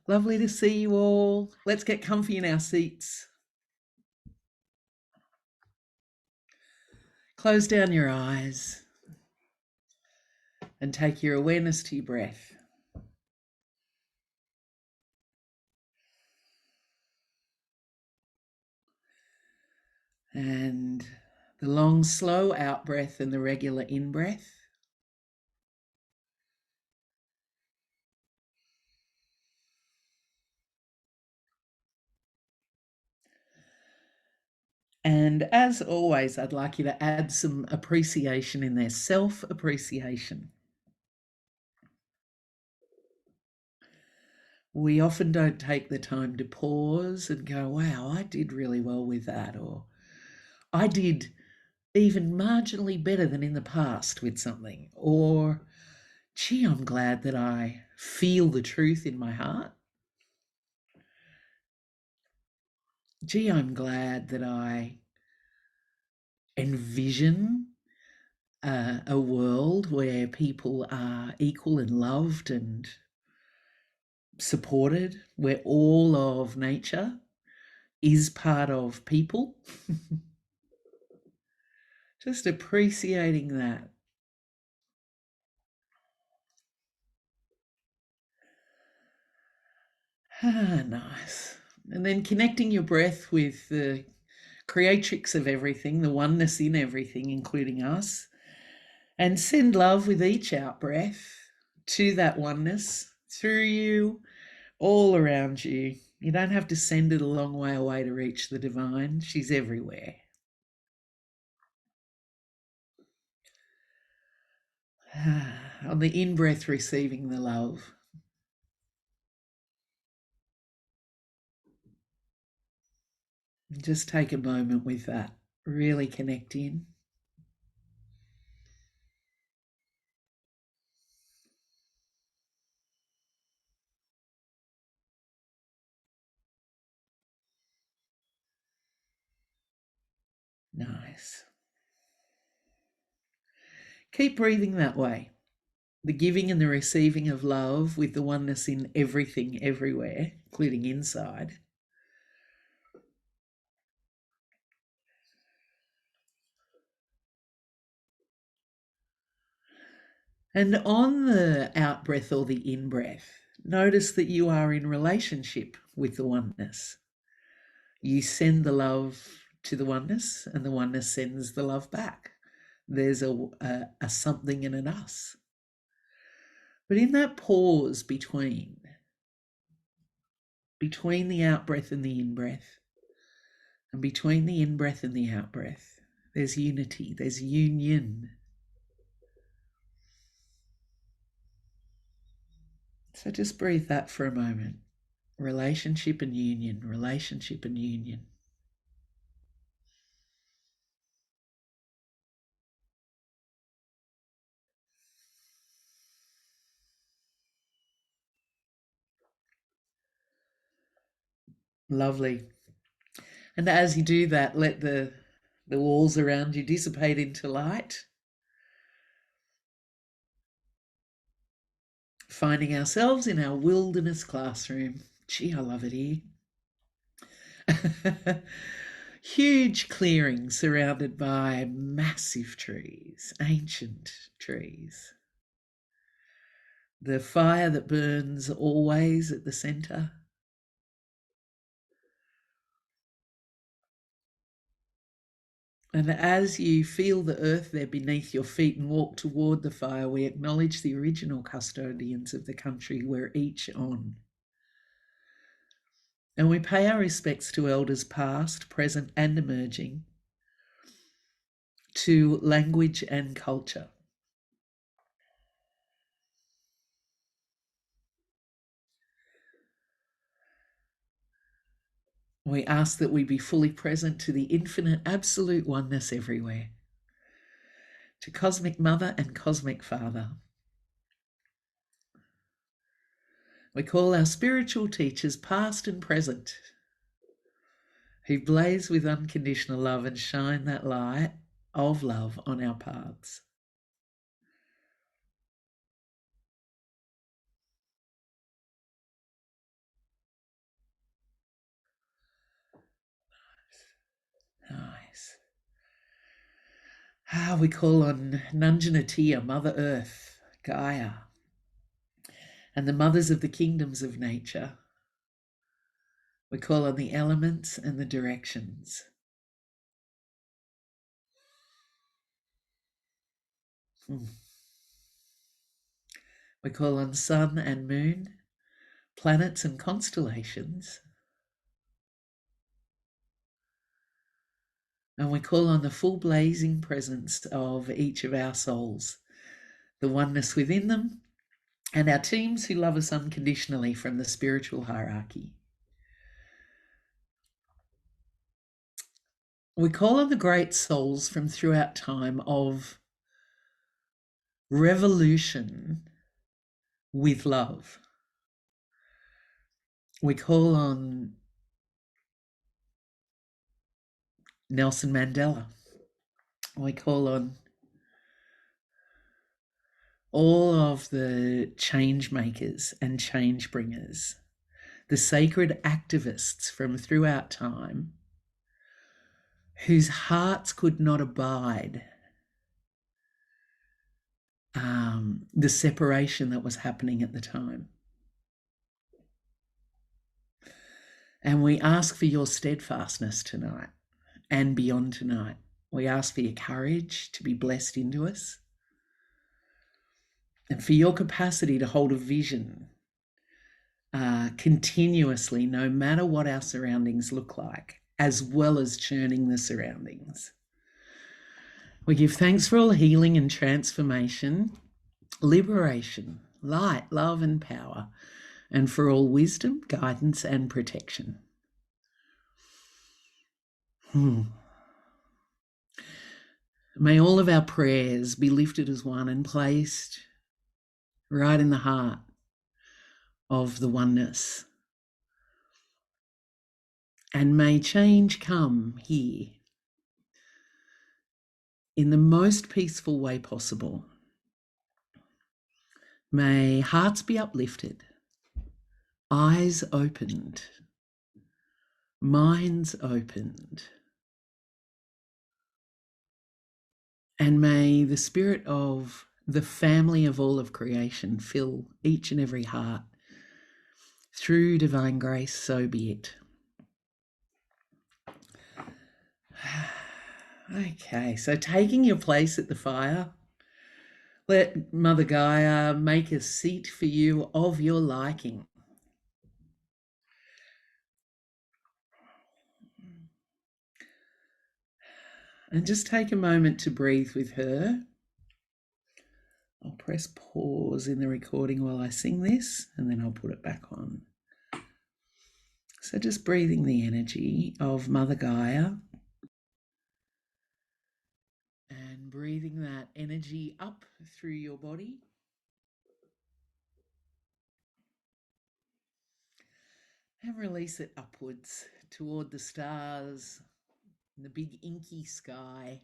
Lovely to see you all. Let's get comfy in our seats. Close down your eyes and take your awareness to your breath. And the long, slow out breath and the regular in breath. And as always, I'd like you to add some appreciation in there, self-appreciation. We often don't take the time to pause and go, wow, I did really well with that, or I did even marginally better than in the past with something, or gee, I'm glad that I feel the truth in my heart. Gee, I'm glad that I envision a world where people are equal and loved and supported, where all of nature is part of people. Just appreciating that. Nice. And then connecting your breath with the creatrix of everything, the oneness in everything, including us, and send love with each out breath to that oneness through you, all around you. You don't have to send it a long way away to reach the divine. She's everywhere. On the in breath, receiving the love. Just take a moment with that. Really connect in. Nice. Keep breathing that way. The giving and the receiving of love with the oneness in everything, everywhere, including inside. And on the out breath or the in breath, notice that you are in relationship with the oneness. You send the love to the oneness, and the oneness sends the love back. There's a something and an us. But in that pause between the out breath and the in breath, and between the in breath and the out breath, there's unity, there's union. So just breathe that for a moment. Relationship and union, relationship and union. Lovely. And as you do that, let the walls around you dissipate into light. Finding ourselves in our wilderness classroom. Gee, I love it here. Huge clearing surrounded by massive trees, ancient trees. The fire that burns always at the centre. And as you feel the earth there beneath your feet and walk toward the fire, we acknowledge the original custodians of the country we're each on. And we pay our respects to elders past, present, and emerging, to language and culture. We ask that we be fully present to the infinite absolute oneness everywhere, to Cosmic Mother and Cosmic Father. We call our spiritual teachers past and present, who blaze with unconditional love and shine that light of love on our paths. We call on Nunjanatia, Mother Earth, Gaia, and the mothers of the kingdoms of nature. We call on the elements and the directions. We call on sun and moon, planets and constellations. And we call on the full blazing presence of each of our souls, the oneness within them, and our teams who love us unconditionally from the spiritual hierarchy. We call on the great souls from throughout time of revolution with love. We call on Nelson Mandela. We call on all of the change makers and change bringers, the sacred activists from throughout time whose hearts could not abide the separation that was happening at the time. And we ask for your steadfastness tonight and beyond tonight. We ask for your courage to be blessed into us and for your capacity to hold a vision continuously, no matter what our surroundings look like, as well as churning the surroundings. We give thanks for all healing and transformation, liberation, light, love, and power, and for all wisdom, guidance, and protection. May all of our prayers be lifted as one and placed right in the heart of the oneness. And may change come here in the most peaceful way possible. May hearts be uplifted, eyes opened, minds opened, and may the spirit of the family of all of creation fill each and every heart. Through divine grace, so be it. Okay, so taking your place at the fire, let Mother Gaia make a seat for you of your liking. And just take a moment to breathe with her. I'll press pause in the recording while I sing this, and then I'll put it back on. So just breathing the energy of Mother Gaia and breathing that energy up through your body. And release it upwards toward the stars, the big inky sky,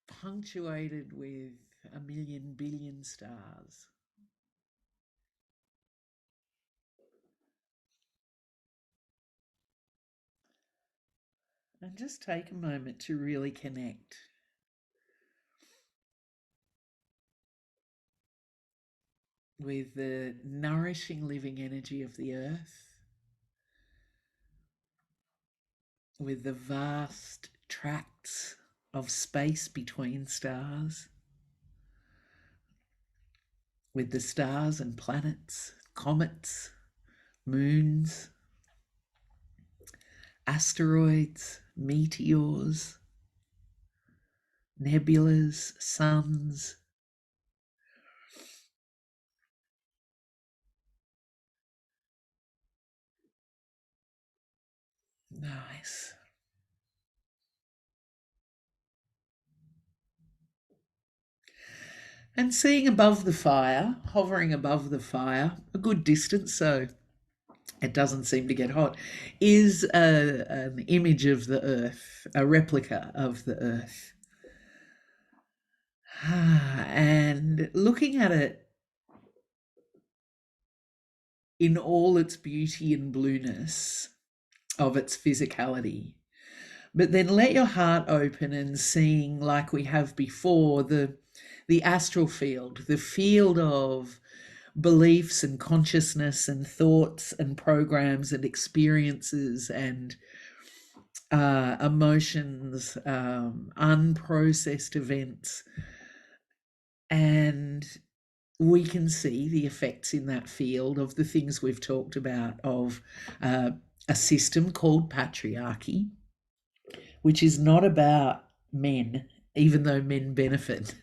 punctuated with 1,000,000 billion stars. And just take a moment to really connect with the nourishing living energy of the earth, with the vast tracts of space between stars, with the stars and planets, comets, moons, asteroids, meteors, nebulas, suns. Nice. And seeing above the fire, hovering above the fire, a good distance, so it doesn't seem to get hot, is an image of the earth, a replica of the earth. And looking at it in all its beauty and blueness of its physicality, But then let your heart open and seeing, like we have before, the astral field, the field of beliefs and consciousness and thoughts and programs and experiences and emotions, unprocessed events. And we can see the effects in that field of the things we've talked about, of a system called patriarchy, which is not about men, even though men benefit.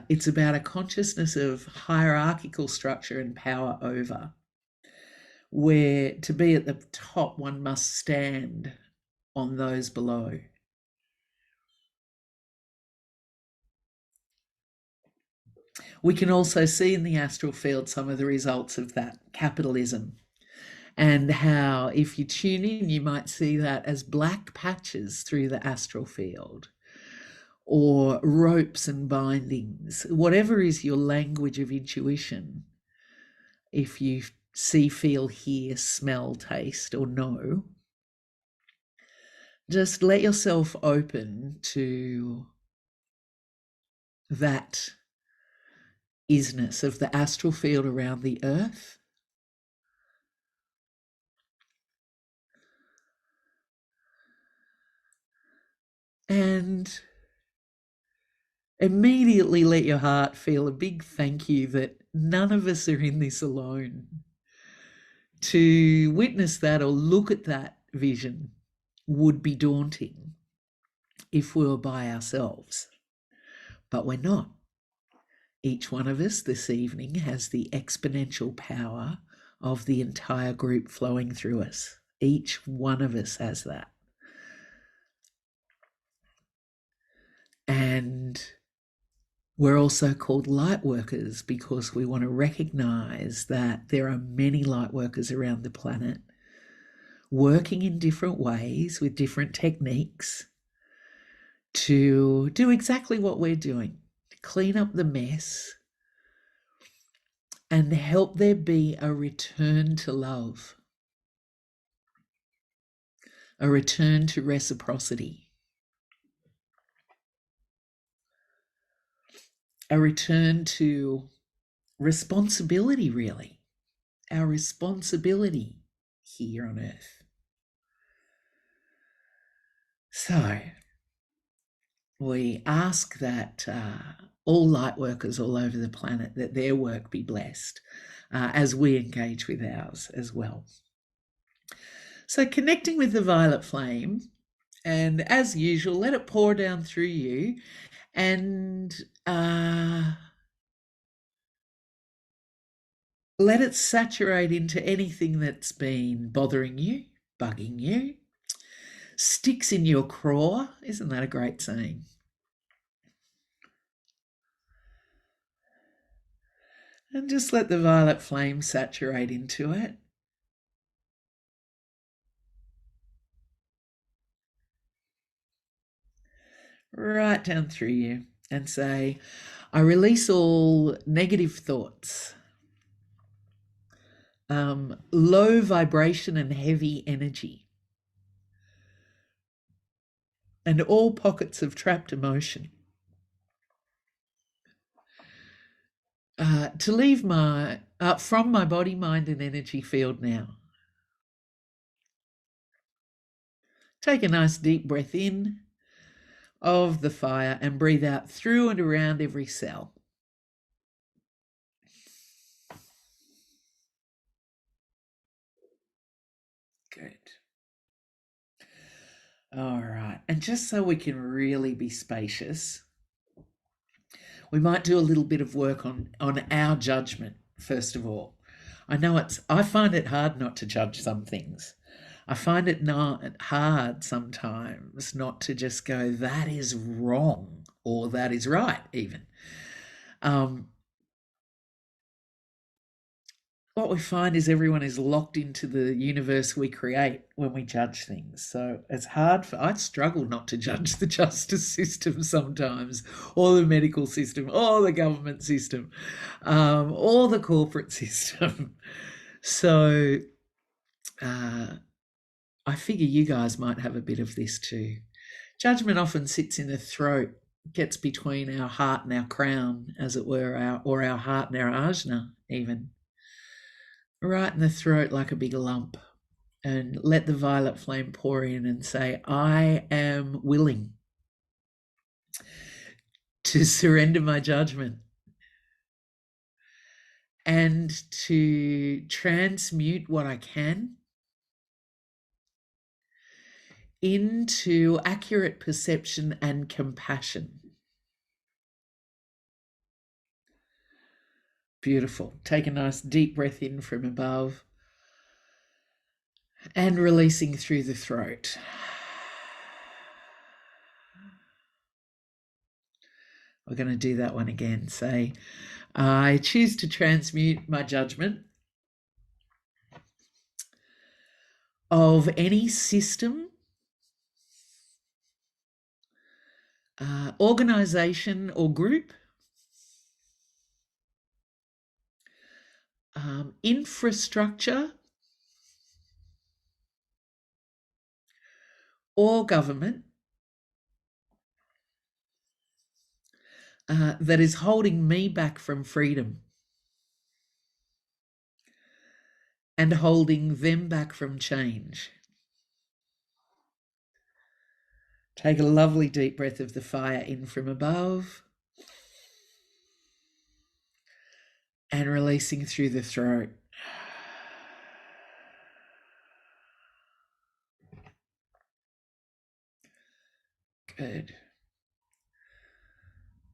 It's about a consciousness of hierarchical structure and power over, where to be at the top, one must stand on those below. We can also see in the astral field some of the results of that capitalism, and how if you tune in, you might see that as black patches through the astral field, or ropes and bindings, whatever is your language of intuition. If you see, feel, hear, smell, taste, or know, just let yourself open to that isness of the astral field around the earth. And immediately let your heart feel a big thank you that none of us are in this alone. To witness that or look at that vision would be daunting if we were by ourselves, but we're not. Each one of us this evening has the exponential power of the entire group flowing through us. Each one of us has that. And we're also called Lightworkers because we want to recognize that there are many Lightworkers around the planet working in different ways with different techniques to do exactly what we're doing, to clean up the mess and help there be a return to love, a return to reciprocity, a return to responsibility, really, our responsibility here on earth. So we ask that all light workers all over the planet, that their work be blessed as we engage with ours as well. So connecting with the violet flame, and as usual, let it pour down through you and let it saturate into anything that's been bothering you, bugging you, sticks in your craw. Isn't that a great saying? And just let the violet flame saturate into it. Right down through you, and say, I release all negative thoughts, low vibration and heavy energy, and all pockets of trapped emotion. To leave from my body, mind, and energy field now. Take a nice deep breath in of the fire and breathe out through and around every cell. Good. All right. And just so we can really be spacious, we might do a little bit of work on our judgment, first of all. I find it hard not to judge some things. I find it not hard sometimes not to just go, that is wrong, or that is right, even. What we find is everyone is locked into the universe we create when we judge things. So it's hard I struggle not to judge the justice system sometimes, or the medical system, or the government system, or the corporate system. So I figure you guys might have a bit of this too. Judgment often sits in the throat, gets between our heart and our crown, as it were, or our heart and our ajna, even. Right in the throat like a big lump. And let the violet flame pour in and say, I am willing to surrender my judgment and to transmute what I can into accurate perception and compassion. Beautiful. Take a nice deep breath in from above and releasing through the throat. We're going to do that one again. Say, I choose to transmute my judgment of any system, organization or group, infrastructure or government that is holding me back from freedom and holding them back from change. Take a lovely deep breath of the fire in from above and releasing through the throat. Good.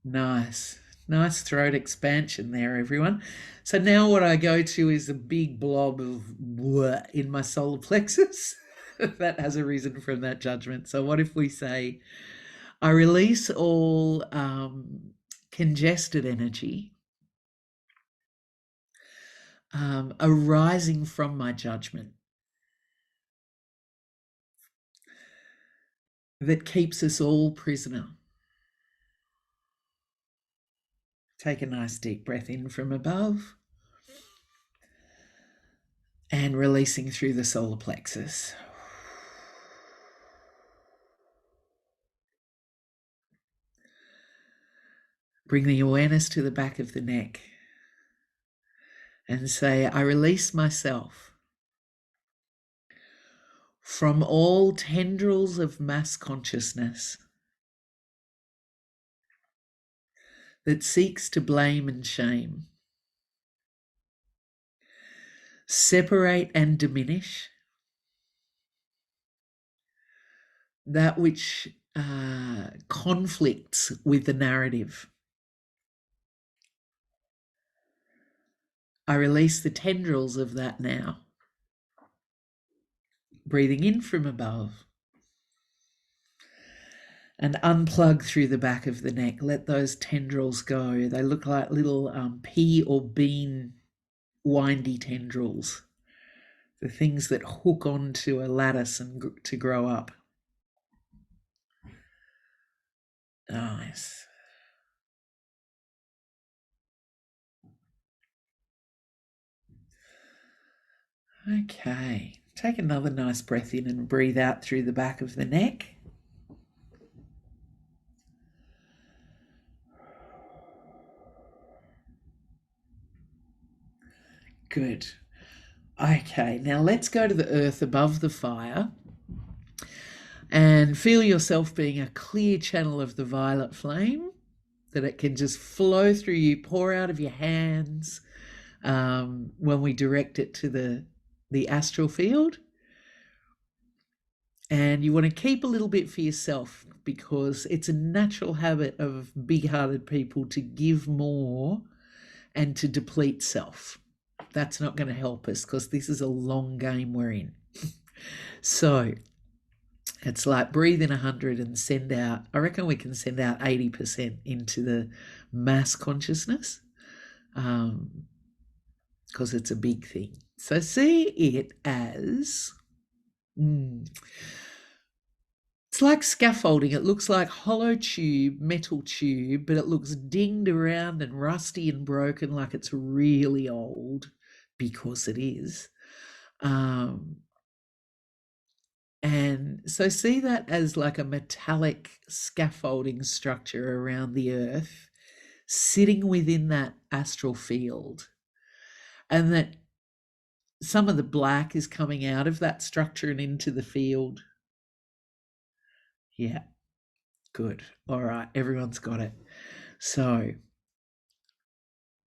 Nice. Nice throat expansion there, everyone. So now what I go to is a big blob of in my solar plexus. That has arisen from that judgment. So what if we say, I release all congested energy arising from my judgment that keeps us all prisoner. Take a nice deep breath in from above and releasing through the solar plexus. Bring the awareness to the back of the neck and say, I release myself from all tendrils of mass consciousness that seeks to blame and shame, separate and diminish that which conflicts with the narrative. I release the tendrils of that now. Breathing in from above and unplug through the back of the neck. Let those tendrils go. They look like little pea or bean windy tendrils, the things that hook onto a lattice and to grow up. Nice. Okay, take another nice breath in and breathe out through the back of the neck. Good. Okay, now let's go to the earth above the fire and feel yourself being a clear channel of the violet flame, that it can just flow through you, pour out of your hands when we direct it to the astral field. And you want to keep a little bit for yourself, because it's a natural habit of big-hearted people to give more and to deplete self. That's not going to help us, because this is a long game we're in. So it's like breathe in 100 and send out, I reckon we can send out 80% into the mass consciousness, because it's a big thing. So see it as it's like scaffolding. It looks like hollow tube, metal tube, but it looks dinged around and rusty and broken, like it's really old, because it is. And so see that as like a metallic scaffolding structure around the earth, sitting within that astral field, and that some of the black is coming out of that structure and into the field. Yeah, good. All right, everyone's got it. So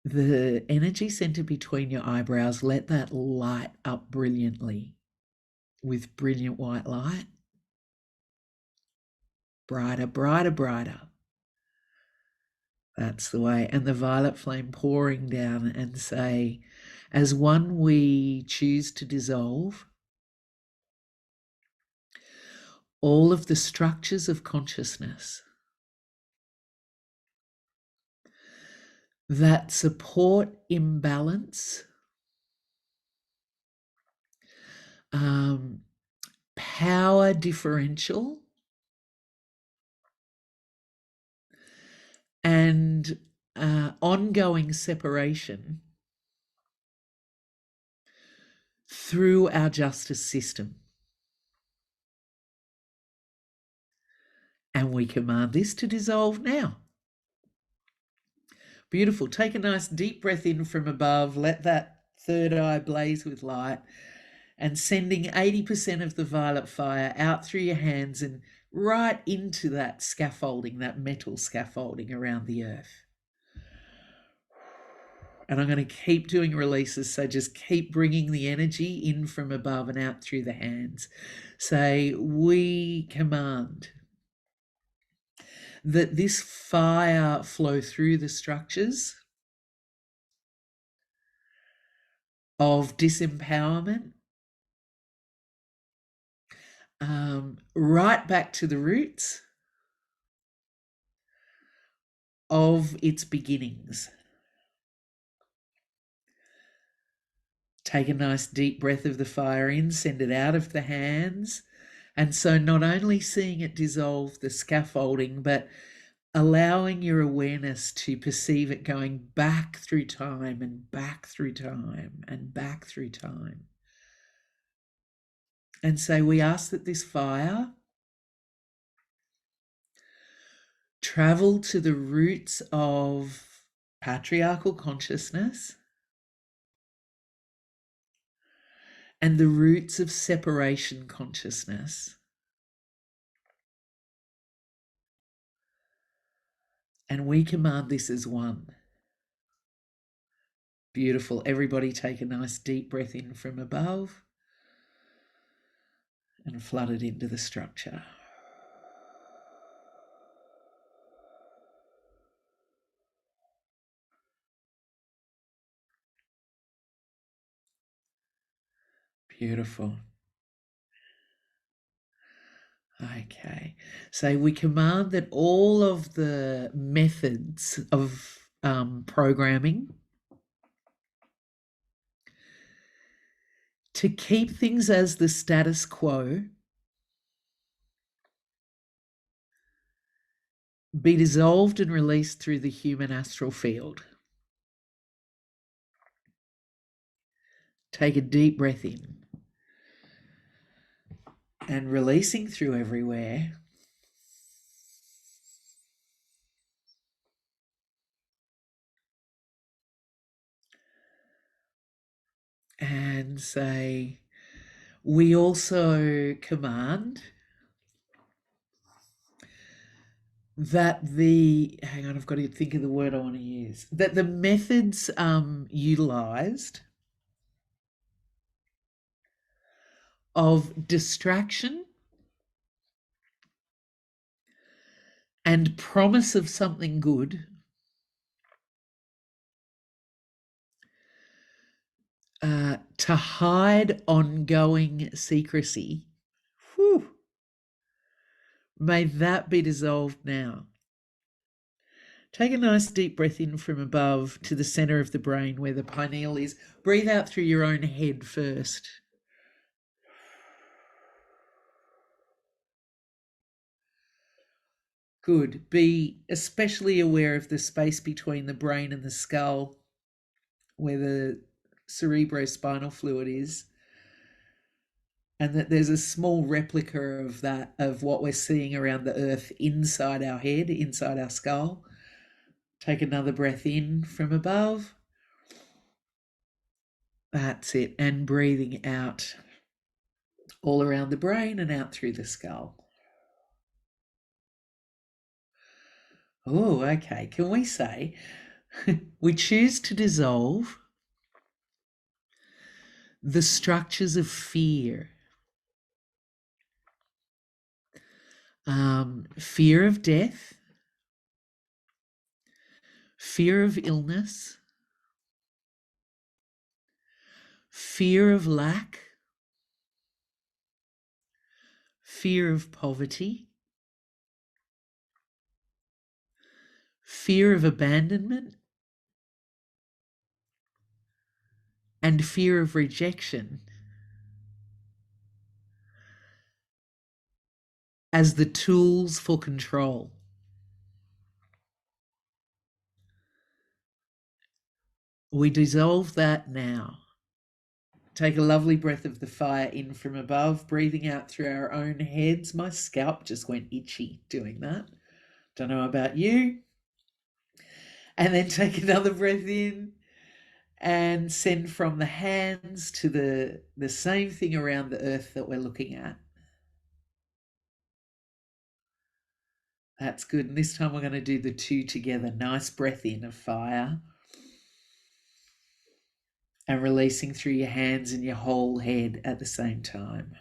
the energy center between your eyebrows, let that light up brilliantly with brilliant white light. Brighter, brighter, brighter. That's the way. And the violet flame pouring down, and say, as one we choose to dissolve all of the structures of consciousness that support imbalance, power differential, and ongoing separation through our justice system. And we command this to dissolve now. Beautiful. Take a nice deep breath in from above. Let that third eye blaze with light, and sending 80% of the violet fire out through your hands and right into that scaffolding, that metal scaffolding around the earth. And I'm going to keep doing releases, so just keep bringing the energy in from above and out through the hands. Say, we command that this fire flow through the structures of disempowerment, right back to the roots of its beginnings. Take a nice deep breath of the fire in, send it out of the hands. And so not only seeing it dissolve the scaffolding, but allowing your awareness to perceive it going back through time and back through time and back through time. And so we ask that this fire travel to the roots of patriarchal consciousness and the roots of separation consciousness. And we command this as one. Beautiful. Everybody take a nice deep breath in from above and flood it into the structure. Beautiful. Okay. So we command that all of the methods of programming to keep things as the status quo be dissolved and released through the human astral field. Take a deep breath in and releasing through everywhere. And say, we also command that hang on, I've got to think of the word I want to use, that the methods utilized of distraction and promise of something good to hide ongoing secrecy, may that be dissolved now. Take a nice deep breath in from above to the center of the brain where the pineal is. Breathe out through your own head first. Good. Be especially aware of the space between the brain and the skull, where the cerebrospinal fluid is. and that there's a small replica of that, of what we're seeing around the earth inside our head, inside our skull. Take another breath in from above. That's it. And breathing out all around the brain and out through the skull. Oh, okay. Can we say we choose to dissolve the structures of fear, fear of death, fear of illness, fear of lack, fear of poverty, fear of abandonment, and fear of rejection as the tools for control. We dissolve that now. Take a lovely breath of the fire in from above, breathing out through our own heads. My scalp just went itchy doing that. Don't know about you. And then take another breath in and send from the hands to the same thing around the earth that we're looking at. That's good. And this time we're going to do the two together. Nice breath in of fire. And releasing through your hands and your whole head at the same time.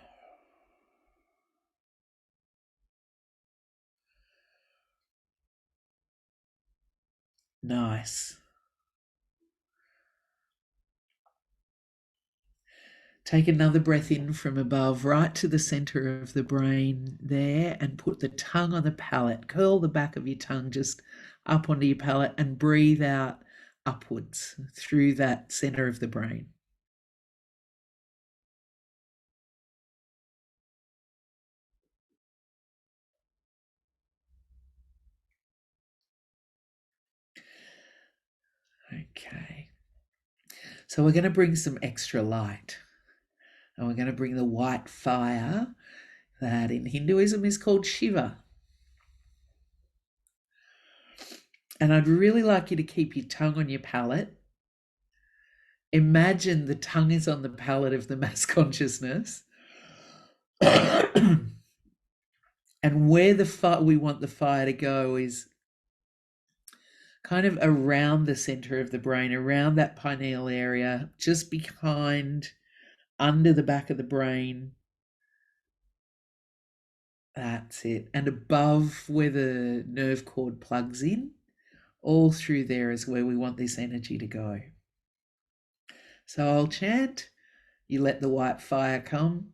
Nice. Take another breath in from above, right to the center of the brain there, and put the tongue on the palate. Curl the back of your tongue just up onto your palate and breathe out upwards through that center of the brain. Okay. So we're going to bring some extra light. And we're going to bring the white fire that in Hinduism is called Shiva. And I'd really like you to keep your tongue on your palate. Imagine the tongue is on the palate of the mass consciousness. And where we want the fire to go is kind of around the center of the brain, around that pineal area, just behind, under the back of the brain. That's it. And above where the nerve cord plugs in, all through there is where we want this energy to go. So I'll chant, you let the white fire come,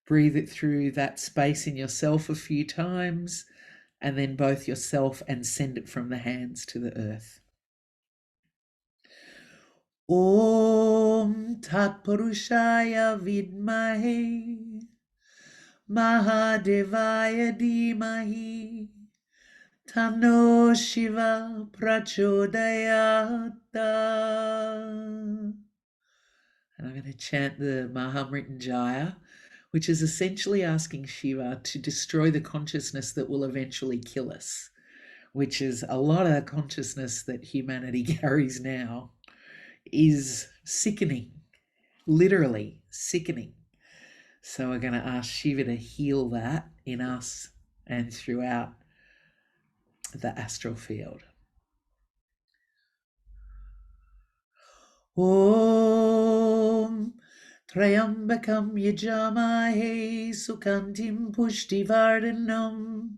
breathe it through that space in yourself a few times, and then both yourself and send it from the hands to the earth. Om Tat Purushaya Vidmahe Mahadevaya Dhimahi Tano Shiva Prachodayata. And I'm going to chant the Mahamrityunjaya, which is essentially asking Shiva to destroy the consciousness that will eventually kill us, which is a lot of the consciousness that humanity carries now is sickening, literally sickening. So we're going to ask Shiva to heal that in us and throughout the astral field. Om Trayambakam Yajamahe Sukantim Pushtivardhanam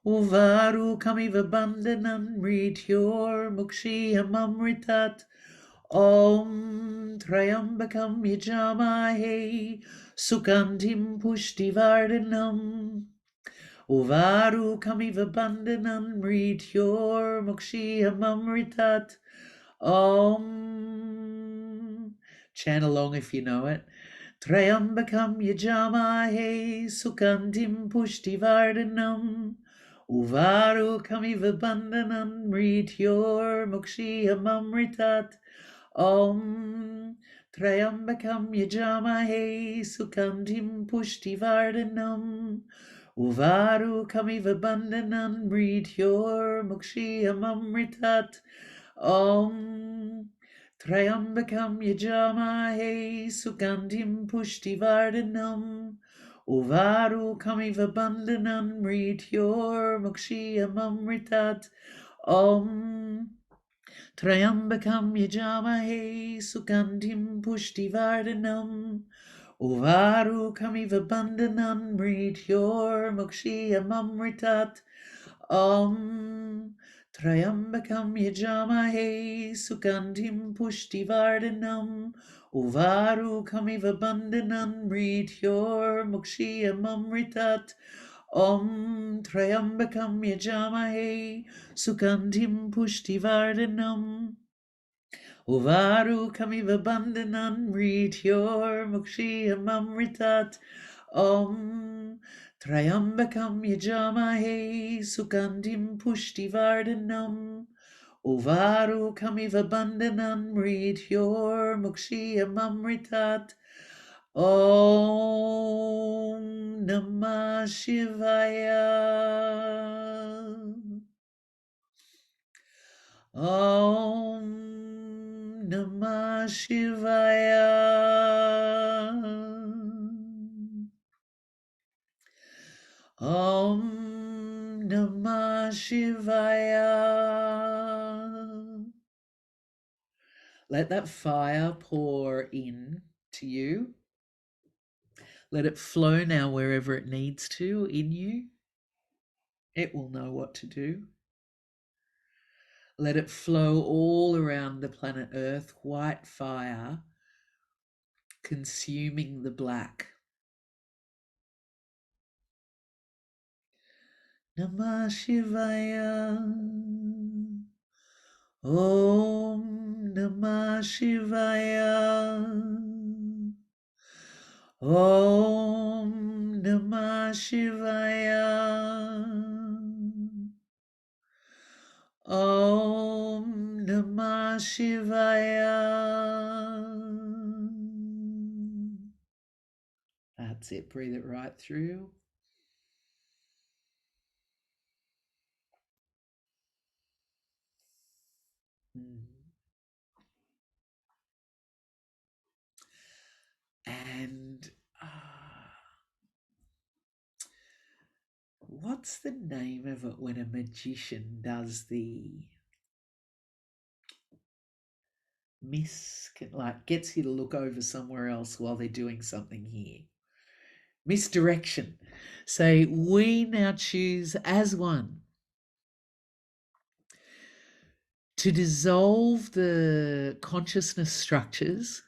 Uvaru Kamiva Bandhanam Mrityor Mukshiyam Amritat. Om Trayambakam Yajamahe Sukantim Pushtivardhanam Uvaru Kamiva Bandhanam Mrityor Mukshiyam Amritat. Om. Chant along if you know it. Trayambakam Yajamahe Sukantim Pushtivardhanam Uvaru Kamiva Bandhanam Mrityor Mukshiyam Amritat. Om Trayambakam yajamahe sukantim pushtivardhanam Uvaru kamiva bandhanan mrityor mukshiyamamritat Om Trayambakam yajamahe sukantim pushtivardhanam Uvaru kamiva bandhanan mrityor mukshiyamamritat Om Trayambakam yajamahe sukantim pushtivardhanam Uvaru kamiva bandhanan mrityor mukshiyamamritat Om Trayambakam yajamahe sukantim pushtivardhanam Uvaru kamiva bandhanan mrityor mukshiyamamritat Om Trayambakam yajamahe sukantim pushtivardhanam Uvaru kamiva bandhanan mrityor mukshiyamamritat Om Trayambakam yajamahe sukantim pushtivardhanam Uvaru kamiva bandhanan mrityor mukshiyamamritat Om Namah Shivaya Om Namah Shivaya Om Namah Shivaya. Let that fire pour in to you. Let it flow now wherever it needs to in you. It will know what to do. Let it flow all around the planet Earth, white fire, consuming the black. Namah Shivaya. Om Namah Shivaya. Om Namah Shivaya. Om Namah Shivaya. That's it. Breathe it right through. And what's the name of it when a magician does the gets you to look over somewhere else while they're doing something here? Misdirection. So we now choose as one to dissolve the consciousness structures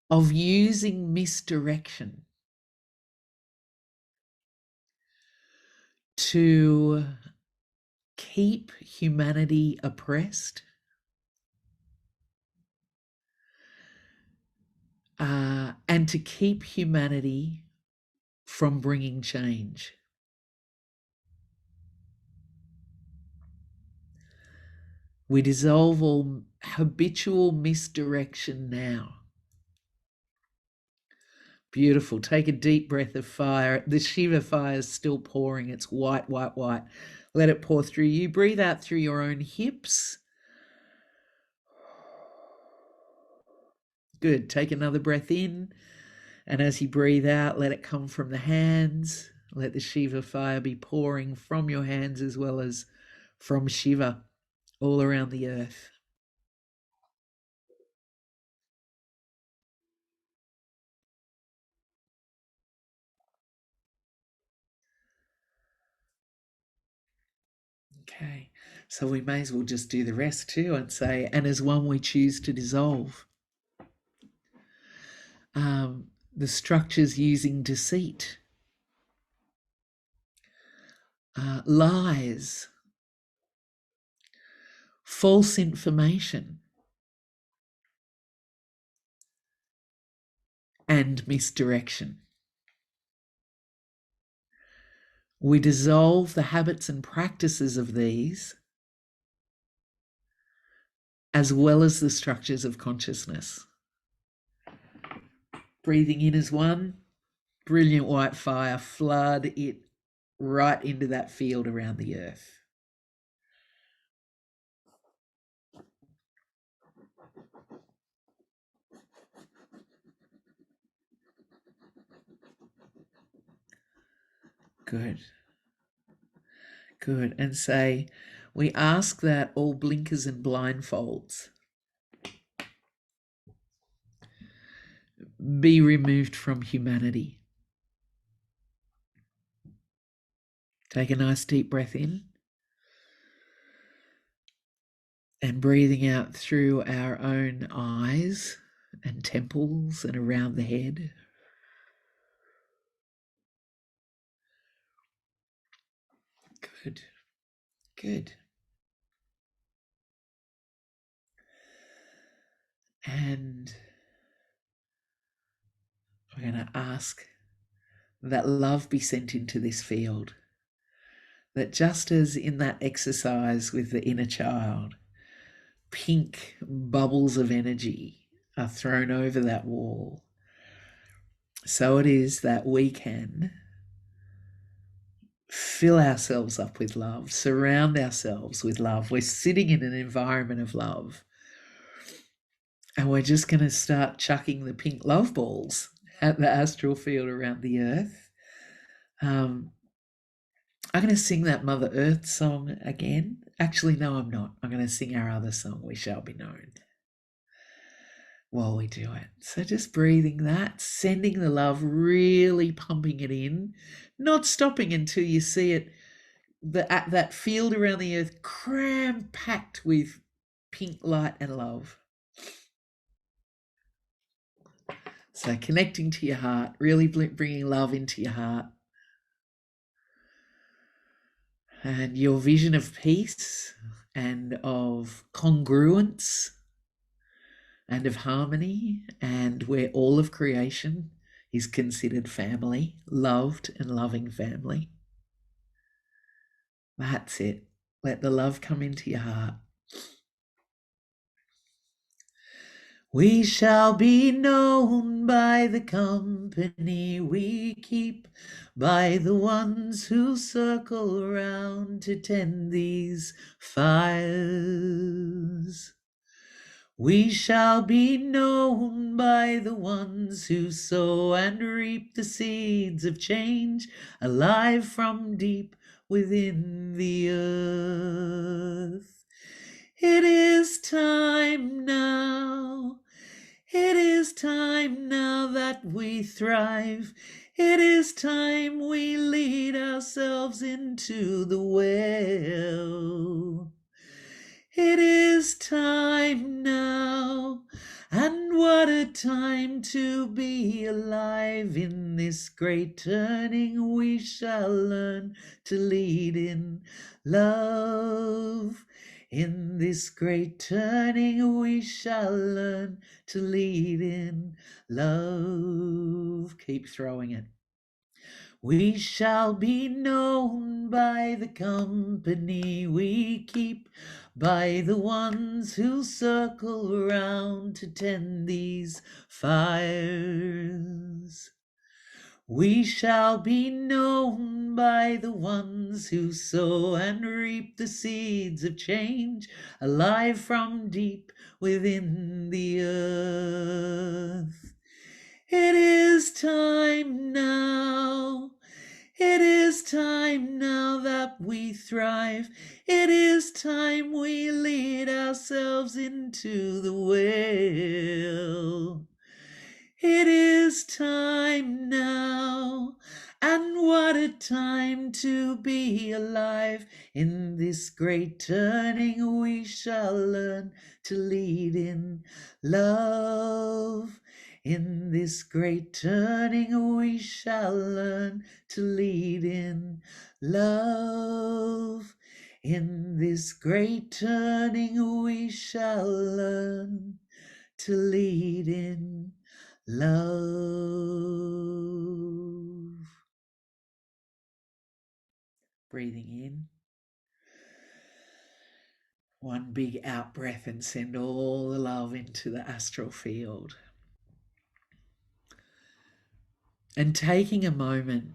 of using misdirection to keep humanity oppressed, and to keep humanity from bringing change. We dissolve all habitual misdirection now. Beautiful. Take a deep breath of fire. The Shiva fire is still pouring. It's white, white, white. Let it pour through you. Breathe out through your own hips. Good. Take another breath in. And as you breathe out, let it come from the hands. Let the Shiva fire be pouring from your hands as well as from Shiva all around the earth. Okay, so we may as well just do the rest too and say, and as one we choose to dissolve the structures using deceit, lies, false information, and misdirection. We dissolve the habits and practices of these as well as the structures of consciousness. Breathing in as one, brilliant white fire, flood it right into that field around the earth. Good. Good. And say, we ask that all blinkers and blindfolds be removed from humanity. Take a nice deep breath in and breathing out through our own eyes and temples and around the head. Good. Good. And we're going to ask that love be sent into this field. That just as in that exercise with the inner child, pink bubbles of energy are thrown over that wall, so it is that we can fill ourselves up with love, surround ourselves with love. We're sitting in an environment of love, and we're just going to start chucking the pink love balls at the astral field around the earth. I'm going to sing that Mother Earth song again. Actually, no, I'm not. I'm going to sing our other song, We Shall Be Known, while we do it. So just breathing that, sending the love, really pumping it in, not stopping until you see it, that field around the earth cram-packed with pink light and love. So connecting to your heart, really bringing love into your heart. And your vision of peace and of congruence and of harmony, and where all of creation is considered family, loved and loving family. That's it. Let the love come into your heart. We shall be known by the company we keep, by the ones who circle around to tend these fires. We shall be known by the ones who sow and reap the seeds of change, alive from deep within the earth. It is time now. It is time now that we thrive. It is time we lead ourselves into the well. It is time now, and what a time to be alive. In this great turning we shall learn to lead in love. In this great turning we shall learn to lead in love. Keep throwing it. We shall be known by the company we keep, by the ones who circle around to tend these fires. We shall be known by the ones who sow and reap the seeds of change, alive from deep within the earth. It is time now. It is time now that we thrive. It is time we lead ourselves into the well. It is time now, and what a time to be alive. In this great turning we shall learn to lead in love. In this great turning we shall learn to lead in love. In this great turning we shall learn to lead in love. Breathing in. One big out breath and send all the love into the astral field. And taking a moment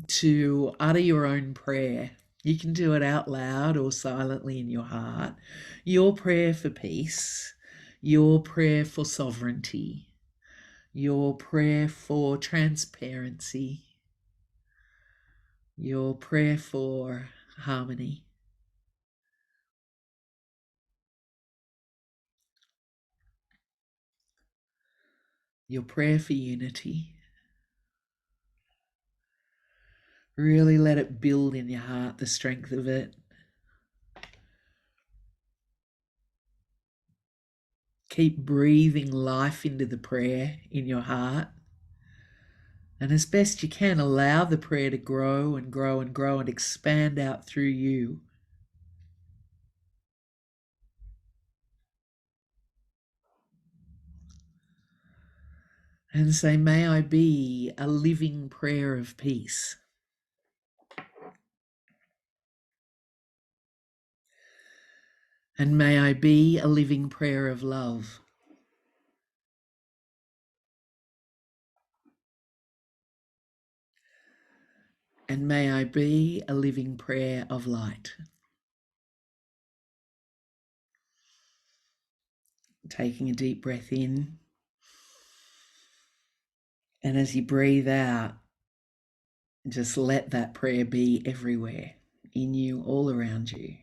to utter your own prayer. You can do it out loud or silently in your heart. Your prayer for peace, your prayer for sovereignty, your prayer for transparency, your prayer for harmony. Your prayer for unity. Really let it build in your heart, the strength of it. Keep breathing life into the prayer in your heart. And as best you can, allow the prayer to grow and grow and grow and expand out through you. And say, may I be a living prayer of peace. And may I be a living prayer of love. And may I be a living prayer of light. Taking a deep breath in. And as you breathe out, just let that prayer be everywhere, in you, all around you.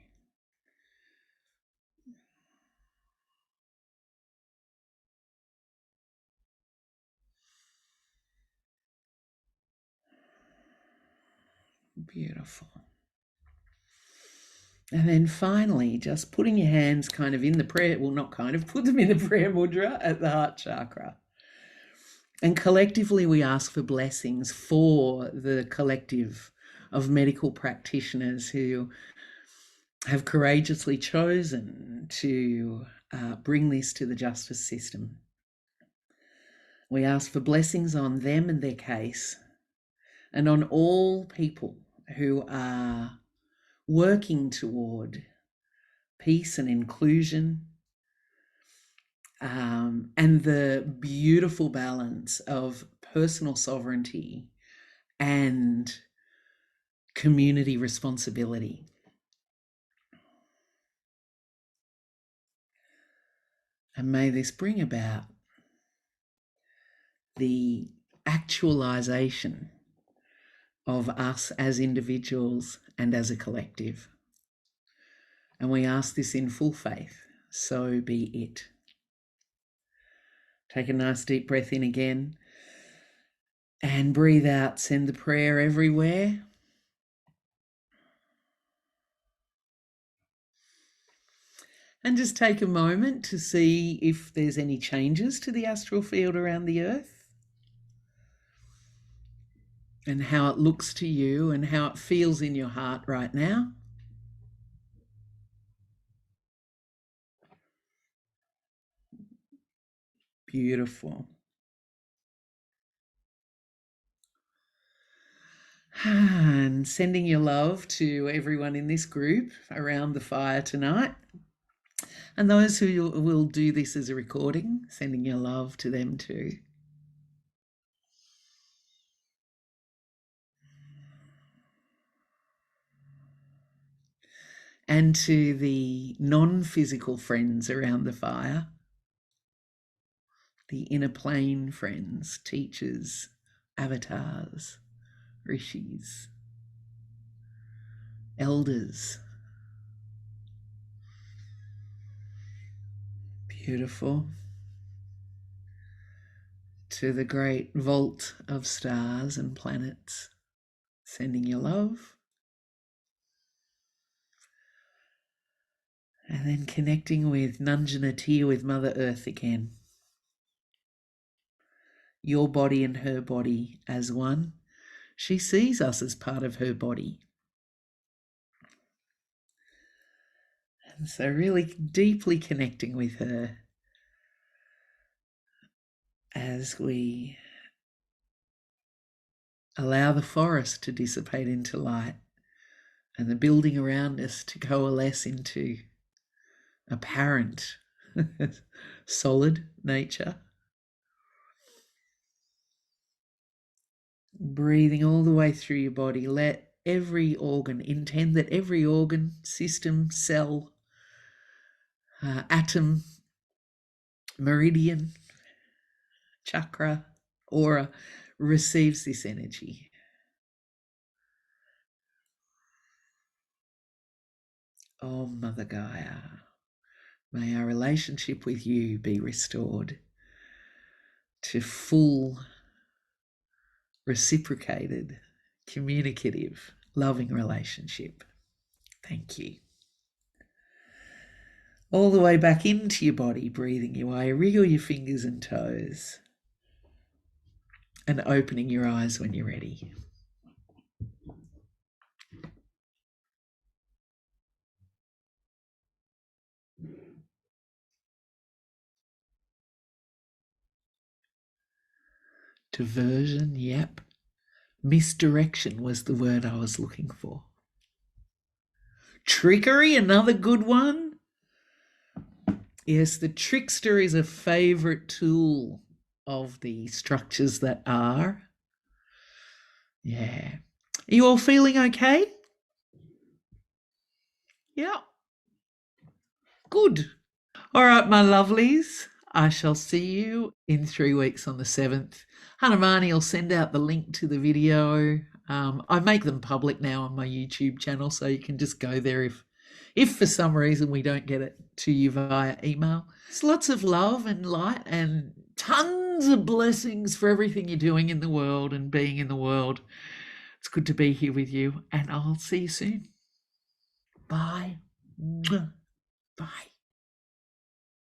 Beautiful. And then finally, just putting your hands kind of in the prayer, well, not kind of, put them in the prayer mudra at the heart chakra. And collectively, we ask for blessings for the collective of medical practitioners who have courageously chosen to bring this to the justice system. We ask for blessings on them and their case, and on all people who are working toward peace and inclusion, and the beautiful balance of personal sovereignty and community responsibility. And may this bring about the actualization of us as individuals and as a collective. And we ask this in full faith, so be it. Take a nice deep breath in again and breathe out, send the prayer everywhere. And just take a moment to see if there's any changes to the astral field around the earth and how it looks to you and how it feels in your heart right now. Beautiful. And sending your love to everyone in this group around the fire tonight. And those who will do this as a recording, sending your love to them too. And to the non-physical friends around the fire, the inner plane friends, teachers, avatars, rishis, elders. Beautiful. To the great vault of stars and planets, sending your love. And then connecting with Nanjanatia, with Mother Earth again. Your body and her body as one. She sees us as part of her body. And so really deeply connecting with her as we allow the forest to dissipate into light and the building around us to coalesce into apparent solid nature. Breathing all the way through your body. Let every organ, intend that every organ, system, cell, atom, meridian, chakra, aura receives this energy. Oh, Mother Gaia, may our relationship with you be restored to full, reciprocated, communicative, loving relationship. Thank you. All the way back into your body, breathing your way. Wriggle your fingers and toes and opening your eyes when you're ready. Diversion, yep. Misdirection was the word I was looking for. Trickery, another good one. Yes, the trickster is a favourite tool of the structures that are. Yeah. Are you all feeling okay? Yeah. Good. All right, my lovelies. I shall see you in 3 weeks on the 7th. Hanamani will send out the link to the video. I make them public now on my YouTube channel, so you can just go there if for some reason we don't get it to you via email. There's lots of love and light and tons of blessings for everything you're doing in the world and being in the world. It's good to be here with you, and I'll see you soon. Bye. Bye.